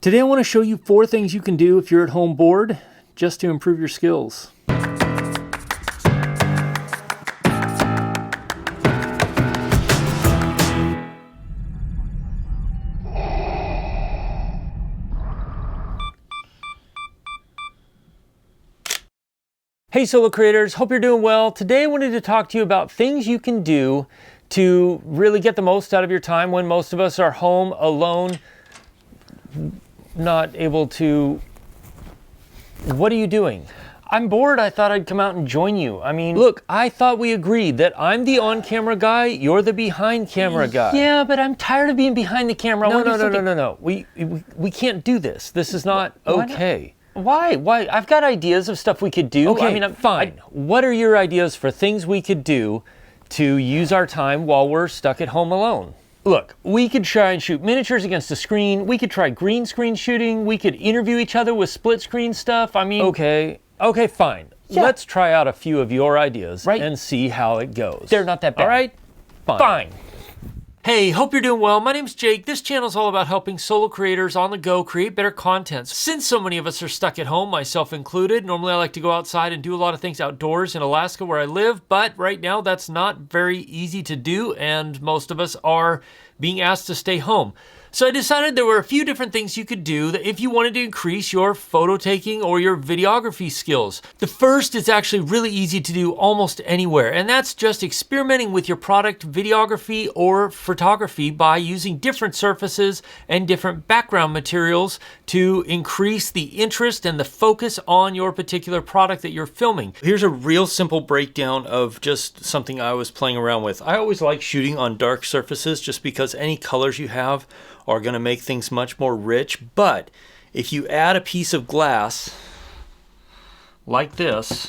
Today I want to show you 4 things you can do if you're at home bored, just to improve your skills. Hey solo creators, hope you're doing well. Today I wanted to talk to you about things you can do to really get the most out of your time when most of us are home alone, not able to... What are you doing? I'm bored. I thought I'd come out and join you. I mean, look, I thought we agreed that I'm the on-camera guy, you're the behind-camera guy. Yeah, but I'm tired of being behind the camera. No. We can't do this. This is not okay. Why? I've got ideas of stuff we could do. Okay, fine. What are your ideas for things we could do to use our time while we're stuck at home alone? Look, we could try and shoot miniatures against a screen. We could try green screen shooting. We could interview each other with split screen stuff. I mean... Okay, fine. Yeah. Let's try out a few of your ideas and see how it goes. They're not that bad. All right? Fine. Hey, hope you're doing well. My name's Jake. This channel is all about helping solo creators on the go create better content. Since so many of us are stuck at home, myself included, normally I like to go outside and do a lot of things outdoors in Alaska where I live, but right now that's not very easy to do, and most of us are being asked to stay home. So I decided there were a few different things you could do that if you wanted to increase your photo taking or your videography skills. The first is actually really easy to do almost anywhere, and that's just experimenting with your product videography or photography by using different surfaces and different background materials to increase the interest and the focus on your particular product that you're filming. Here's a real simple breakdown of just something I was playing around with. I always like shooting on dark surfaces just because any colors you have are going to make things much more rich, but if you add a piece of glass like this,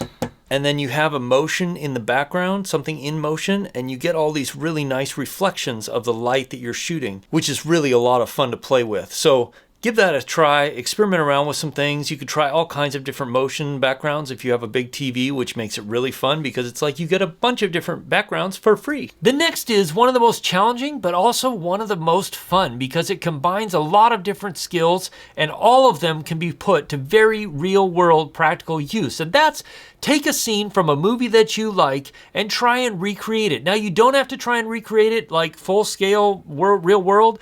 and then you have a motion in the background, something in motion, and you get all these really nice reflections of the light that you're shooting, which is really a lot of fun to play with. So give that a try, experiment around with some things. You could try all kinds of different motion backgrounds if you have a big TV, which makes it really fun because it's like you get a bunch of different backgrounds for free. The next is one of the most challenging, but also one of the most fun because it combines a lot of different skills and all of them can be put to very real world practical use. And that's take a scene from a movie that you like and try and recreate it. Now you don't have to try and recreate it like full scale real world.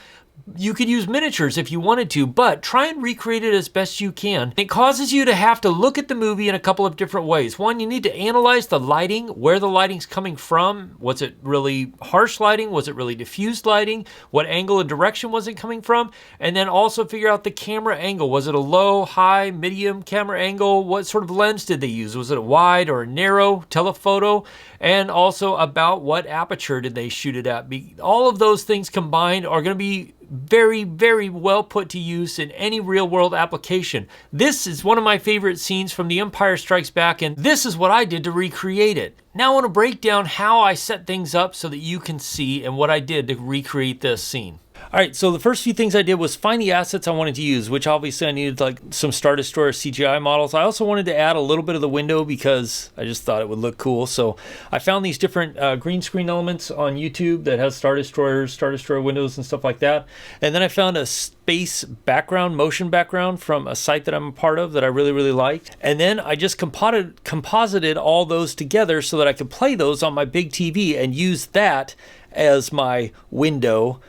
You could use miniatures if you wanted to, but try and recreate it as best you can. It causes you to have to look at the movie in a couple of different ways. One, you need to analyze the lighting, where the lighting's coming from. Was it really harsh lighting? Was it really diffused lighting? What angle and direction was it coming from? And then also figure out the camera angle. Was it a low, high, medium camera angle? What sort of lens did they use? Was it a wide or a narrow telephoto? And also about what aperture did they shoot it at? All of those things combined are going to be very, very well put to use in any real world application. This is one of my favorite scenes from The Empire Strikes Back, and this is what I did to recreate it. Now I want to break down how I set things up so that you can see and what I did to recreate this scene. All right, so the first few things I did was find the assets I wanted to use, which obviously I needed like some Star Destroyer CGI models. I also wanted to add a little bit of the window because I just thought it would look cool. So I found these different green screen elements on YouTube that has Star Destroyer windows and stuff like that. And then I found a space background, motion background from a site that I'm a part of that I really, really liked. And then I just composited all those together so that I could play those on my big TV and use that as my window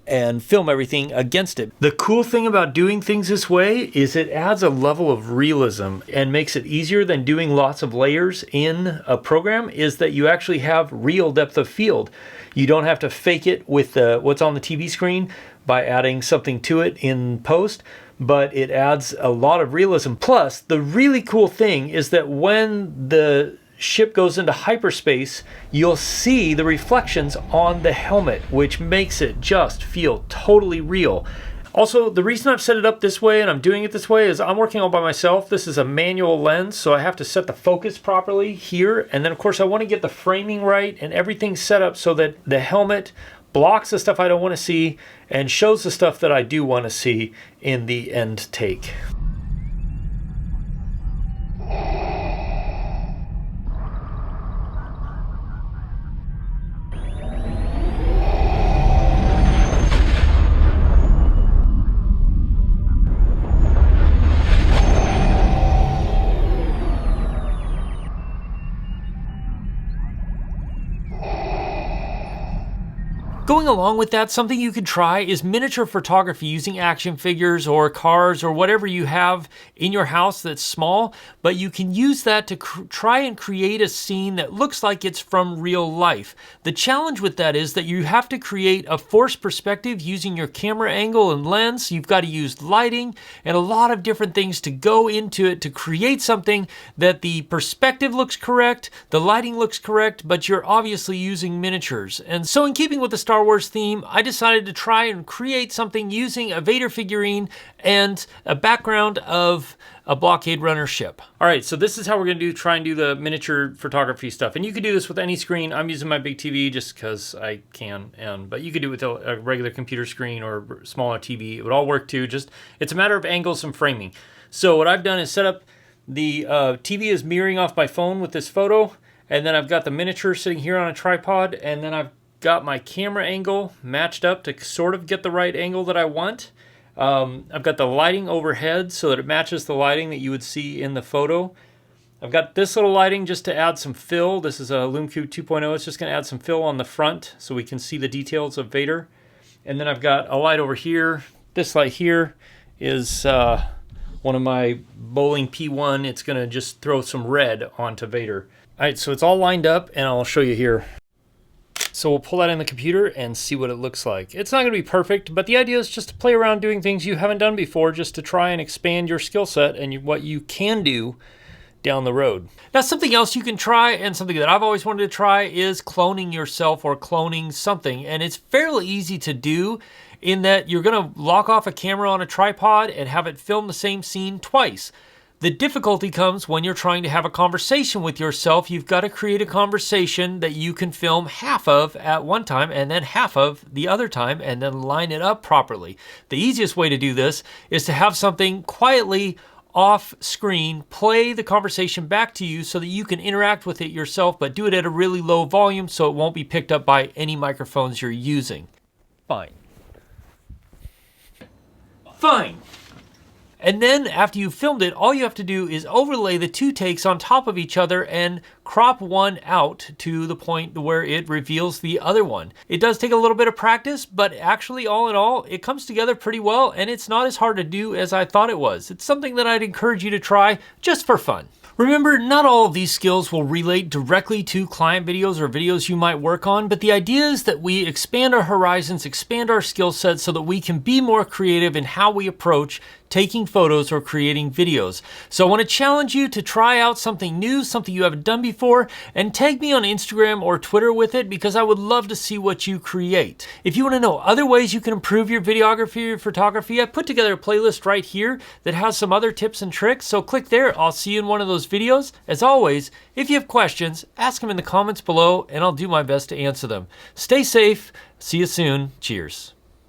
and film everything against it. The cool thing about doing things this way is it adds a level of realism and makes it easier than doing lots of layers in a program, is that you actually have real depth of field. You don't have to fake it with what's on the TV screen by adding something to it in post, but it adds a lot of realism. Plus, the really cool thing is that when the ship goes into hyperspace, you'll see the reflections on the helmet, which makes it just feel totally real. Also, the reason I've set it up this way and I'm doing it this way is I'm working all by myself. This is a manual lens, so I have to set the focus properly here. And then of course I want to get the framing right and everything set up so that the helmet blocks the stuff I don't want to see and shows the stuff that I do want to see in the end take. Going along with that, something you could try is miniature photography using action figures or cars or whatever you have in your house that's small, but you can use that to try and create a scene that looks like it's from real life. The challenge with that is that you have to create a forced perspective using your camera angle and lens. You've got to use lighting and a lot of different things to go into it to create something that the perspective looks correct, the lighting looks correct, but you're obviously using miniatures. And so in keeping with the Star Wars theme, I decided to try and create something using a Vader figurine and a background of a blockade runner ship. All right, so this is how we're gonna try and do the miniature photography stuff. And you could do this with any screen. I'm using my big TV just because I can, but you could do it with a regular computer screen or smaller TV. It would all work too. Just, it's a matter of angles and framing. So what I've done is set up the TV is mirroring off my phone with this photo, and then I've got the miniature sitting here on a tripod, and then I've got my camera angle matched up to sort of get the right angle that I want. I've got the lighting overhead so that it matches the lighting that you would see in the photo. I've got this little lighting just to add some fill. This is a LumeCube 2.0. It's just going to add some fill on the front so we can see the details of Vader. And then I've got a light over here. This light here is one of my bowling P1. It's going to just throw some red onto Vader. All right, so it's all lined up, and I'll show you here. So we'll pull that in the computer and see what it looks like. It's not going to be perfect, but the idea is just to play around doing things you haven't done before, just to try and expand your skill set and what you can do down the road. Now, something else you can try, and something that I've always wanted to try, is cloning yourself or cloning something. And it's fairly easy to do in that you're going to lock off a camera on a tripod and have it film the same scene twice. The difficulty comes when you're trying to have a conversation with yourself. You've got to create a conversation that you can film half of at one time and then half of the other time and then line it up properly. The easiest way to do this is to have something quietly off screen play the conversation back to you so that you can interact with it yourself, but do it at a really low volume so it won't be picked up by any microphones you're using. Fine. And then after you've filmed it, all you have to do is overlay the two takes on top of each other and crop one out to the point where it reveals the other one. It does take a little bit of practice, but actually all in all, it comes together pretty well, and it's not as hard to do as I thought it was. It's something that I'd encourage you to try just for fun. Remember, not all of these skills will relate directly to client videos or videos you might work on, but the idea is that we expand our horizons, expand our skill sets so that we can be more creative in how we approach taking photos or creating videos. So I want to challenge you to try out something new, something you haven't done before, and tag me on Instagram or Twitter with it because I would love to see what you create. If you want to know other ways you can improve your videography or photography, I put together a playlist right here that has some other tips and tricks, so click there. I'll see you in one of those videos. As always, if you have questions, ask them in the comments below and I'll do my best to answer them. Stay safe. See you soon. Cheers.